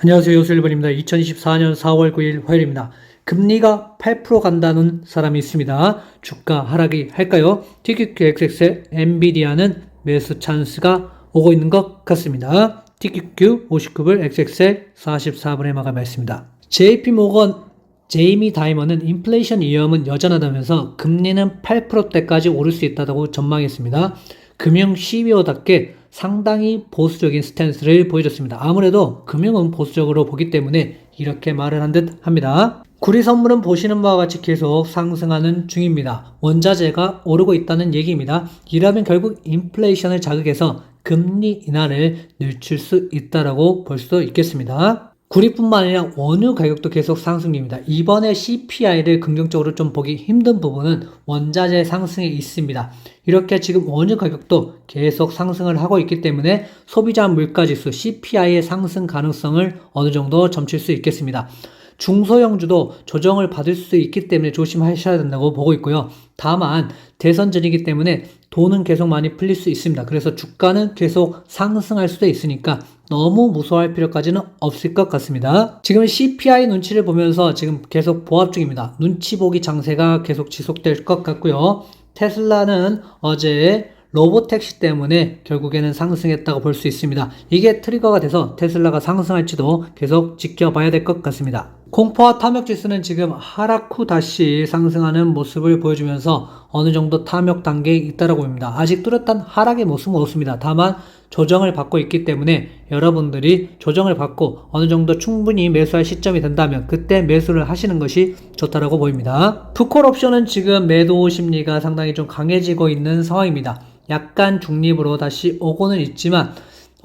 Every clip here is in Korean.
안녕하세요. 요술일본입니다. 2024년 4월 9일 화요일입니다. 금리가 8% 간다는 사람이 있습니다. 주가 하락이 할까요? TQQXX의 엔비디아는 매수 찬스가 오고 있는 것 같습니다. TQQ 59불 XX의 44불에 마감했습니다. JP모건 제이미 다이먼은 인플레이션 위험은 여전하다면서 금리는 8%대까지 오를 수 있다고 전망했습니다. 금융 CEO답게 상당히 보수적인 스탠스를 보여줬습니다. 아무래도 금융은 보수적으로 보기 때문에 이렇게 말을 한 듯 합니다. 구리 선물은 보시는 바와 같이 계속 상승하는 중입니다. 원자재가 오르고 있다는 얘기입니다. 이라면 결국 인플레이션을 자극해서 금리 인하를 늦출 수 있다고 볼 수도 있겠습니다. 구리뿐만 아니라 원유 가격도 계속 상승 중입니다. 이번에 CPI를 긍정적으로 좀 보기 힘든 부분은 원자재 상승에 있습니다. 이렇게 지금 원유 가격도 계속 상승을 하고 있기 때문에 소비자 물가지수 CPI의 상승 가능성을 어느 정도 점칠 수 있겠습니다. 중소형주도 조정을 받을 수 있기 때문에 조심하셔야 된다고 보고 있고요. 다만 대선 전이기 때문에 돈은 계속 많이 풀릴 수 있습니다. 그래서 주가는 계속 상승할 수도 있으니까 너무 무서워할 필요까지는 없을 것 같습니다. 지금 CPI 눈치를 보면서 지금 계속 보합 중입니다. 눈치 보기 장세가 계속 지속될 것 같고요. 테슬라는 어제 로보택시 때문에 결국에는 상승했다고 볼 수 있습니다. 이게 트리거가 돼서 테슬라가 상승할지도 계속 지켜봐야 될 것 같습니다. 공포와 탐욕 지수는 지금 하락 후 다시 상승하는 모습을 보여주면서 어느 정도 탐욕 단계에 있다고 봅니다. 아직 뚜렷한 하락의 모습은 없습니다. 다만 조정을 받고 있기 때문에 여러분들이 조정을 받고 어느 정도 충분히 매수할 시점이 된다면 그때 매수를 하시는 것이 좋다고 보입니다. 푸콜 옵션은 지금 매도 심리가 상당히 좀 강해지고 있는 상황입니다. 약간 중립으로 다시 오고는 있지만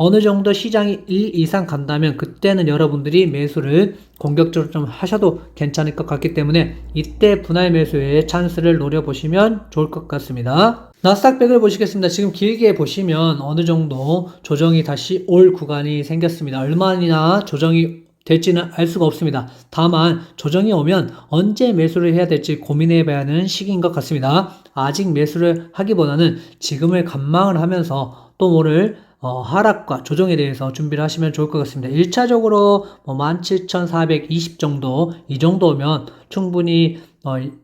어느 정도 시장이 1 이상 간다면 그때는 여러분들이 매수를 공격적으로 좀 하셔도 괜찮을 것 같기 때문에 이때 분할 매수의 찬스를 노려보시면 좋을 것 같습니다. 나스닥100을 보시겠습니다. 지금 길게 보시면 어느 정도 조정이 다시 올 구간이 생겼습니다. 얼마나 조정이 될지는 알 수가 없습니다. 다만 조정이 오면 언제 매수를 해야 될지 고민해 봐야 하는 시기인 것 같습니다. 아직 매수를 하기보다는 지금을 관망을 하면서 또 모를 하락과 조정에 대해서 준비를 하시면 좋을 것 같습니다. 1차적으로 17,420 정도 이 정도면 충분히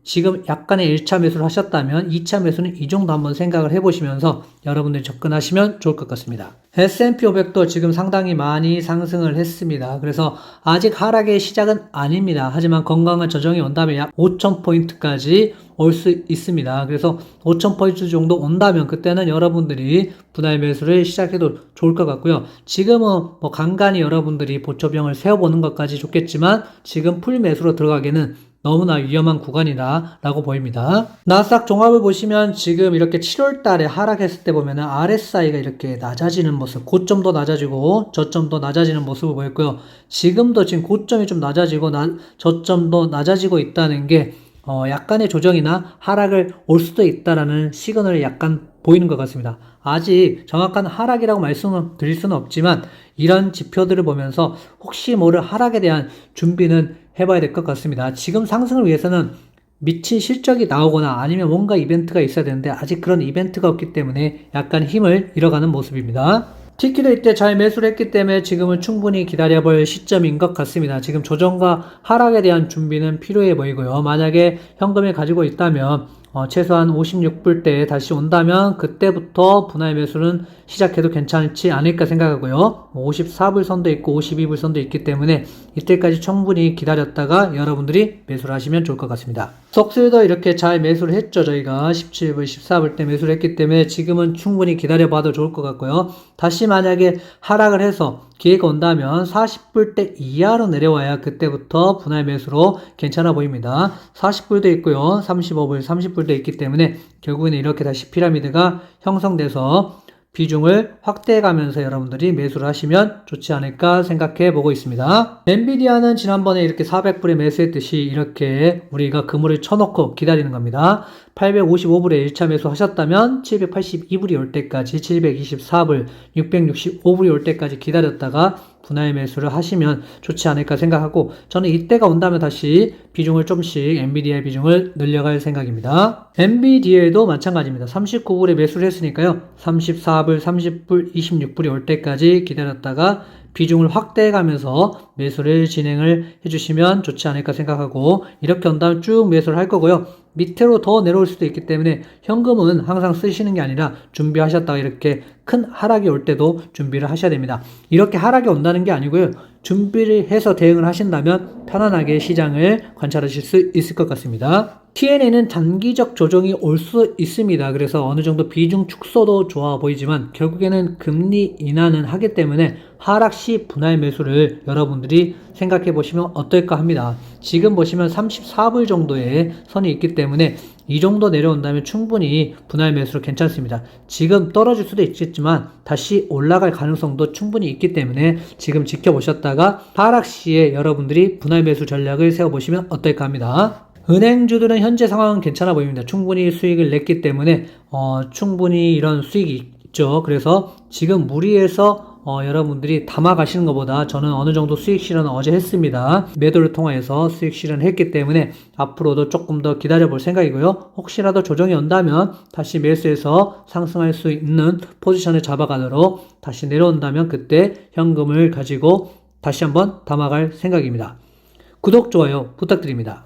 지금 약간의 1차 매수를 하셨다면 2차 매수는 이 정도 한번 생각을 해보시면서 여러분들이 접근하시면 좋을 것 같습니다. S&P 500도 지금 상당히 많이 상승을 했습니다. 그래서 아직 하락의 시작은 아닙니다. 하지만 건강한 조정이 온다면 약 5,000포인트까지 올 수 있습니다. 그래서 5,000포인트 정도 온다면 그때는 여러분들이 분할 매수를 시작해도 좋을 것 같고요. 지금은 간간히 여러분들이 보초병을 세워보는 것까지 좋겠지만 지금 풀 매수로 들어가기에는 너무나 위험한 구간이다 라고 보입니다. 나스닥 종합을 보시면 지금 이렇게 7월 달에 하락했을 때 보면은 RSI가 이렇게 낮아지는 모습, 고점도 낮아지고 저점도 낮아지는 모습을 보였고요. 지금도 지금 고점이 좀 낮아지고 저점도 낮아지고 있다는 게 약간의 조정이나 하락을 올 수도 있다라는 시그널이 약간 보이는 것 같습니다. 아직 정확한 하락이라고 말씀을 드릴 수는 없지만 이런 지표들을 보면서 혹시 모를 하락에 대한 준비는 해봐야 될 것 같습니다. 지금 상승을 위해서는 미친 실적이 나오거나 아니면 뭔가 이벤트가 있어야 되는데 아직 그런 이벤트가 없기 때문에 약간 힘을 잃어가는 모습입니다. TQ도 이때 잘 매수를 했기 때문에 지금은 충분히 기다려볼 시점인 것 같습니다. 지금 조정과 하락에 대한 준비는 필요해 보이고요. 만약에 현금을 가지고 있다면 최소한 56불대에 다시 온다면 그때부터 분할 매수는 시작해도 괜찮지 않을까 생각하고요. 54불 선도 있고 52불 선도 있기 때문에 이때까지 충분히 기다렸다가 여러분들이 매수를 하시면 좋을 것 같습니다. 석수도 이렇게 잘 매수를 했죠. 저희가 17불, 14불 때 매수를 했기 때문에 지금은 충분히 기다려봐도 좋을 것 같고요. 다시 만약에 하락을 해서 기회가 온다면 40불대 이하로 내려와야 그때부터 분할 매수로 괜찮아 보입니다. 40불도 있고요. 35불, 30불도 있기 때문에 결국에는 이렇게 다시 피라미드가 형성돼서 비중을 확대해가면서 여러분들이 매수를 하시면 좋지 않을까 생각해 보고 있습니다. 엔비디아는 지난번에 이렇게 400불에 매수했듯이 이렇게 우리가 그물을 쳐놓고 기다리는 겁니다. 855불에 1차 매수 하셨다면 782불이 올 때까지 724불, 665불이 올 때까지 기다렸다가 분할 매수를 하시면 좋지 않을까 생각하고 저는 이때가 온다면 다시 비중을 좀씩 엔비디아의 비중을 늘려갈 생각입니다. 엔비디아도 마찬가지입니다. 39불에 매수를 했으니까요. 34불, 30불, 26불이 올 때까지 기다렸다가 비중을 확대해가면서 매수를 진행을 해주시면 좋지 않을까 생각하고 이렇게 온다면 쭉 매수를 할 거고요. 밑으로 더 내려올 수도 있기 때문에 현금은 항상 쓰시는 게 아니라 준비하셨다가 이렇게 큰 하락이 올 때도 준비를 하셔야 됩니다. 이렇게 하락이 온다는 게 아니고요. 준비를 해서 대응을 하신다면 편안하게 시장을 관찰하실 수 있을 것 같습니다. TN에는 단기적 조정이 올 수 있습니다. 그래서 어느 정도 비중 축소도 좋아 보이지만 결국에는 금리 인하는 하기 때문에 하락 시 분할 매수를 여러분들이 생각해 보시면 어떨까 합니다. 지금 보시면 34불 정도의 선이 있기 때문에 이 정도 내려온다면 충분히 분할 매수로 괜찮습니다. 지금 떨어질 수도 있겠지만 다시 올라갈 가능성도 충분히 있기 때문에 지금 지켜보셨다가 하락 시에 여러분들이 분할 매수 전략을 세워보시면 어떨까 합니다. 은행주들은 현재 상황은 괜찮아 보입니다. 충분히 수익을 냈기 때문에 충분히 이런 수익이 있죠. 그래서 지금 무리해서 여러분들이 담아 가시는 것보다 저는 어느 정도 수익 실현을 어제 했습니다. 매도를 통해서 수익 실현했기 때문에 앞으로도 조금 더 기다려 볼 생각이고요. 혹시라도 조정이 온다면 다시 매수해서 상승할 수 있는 포지션을 잡아가도록 다시 내려온다면 그때 현금을 가지고 다시 한번 담아갈 생각입니다. 구독, 좋아요 부탁드립니다.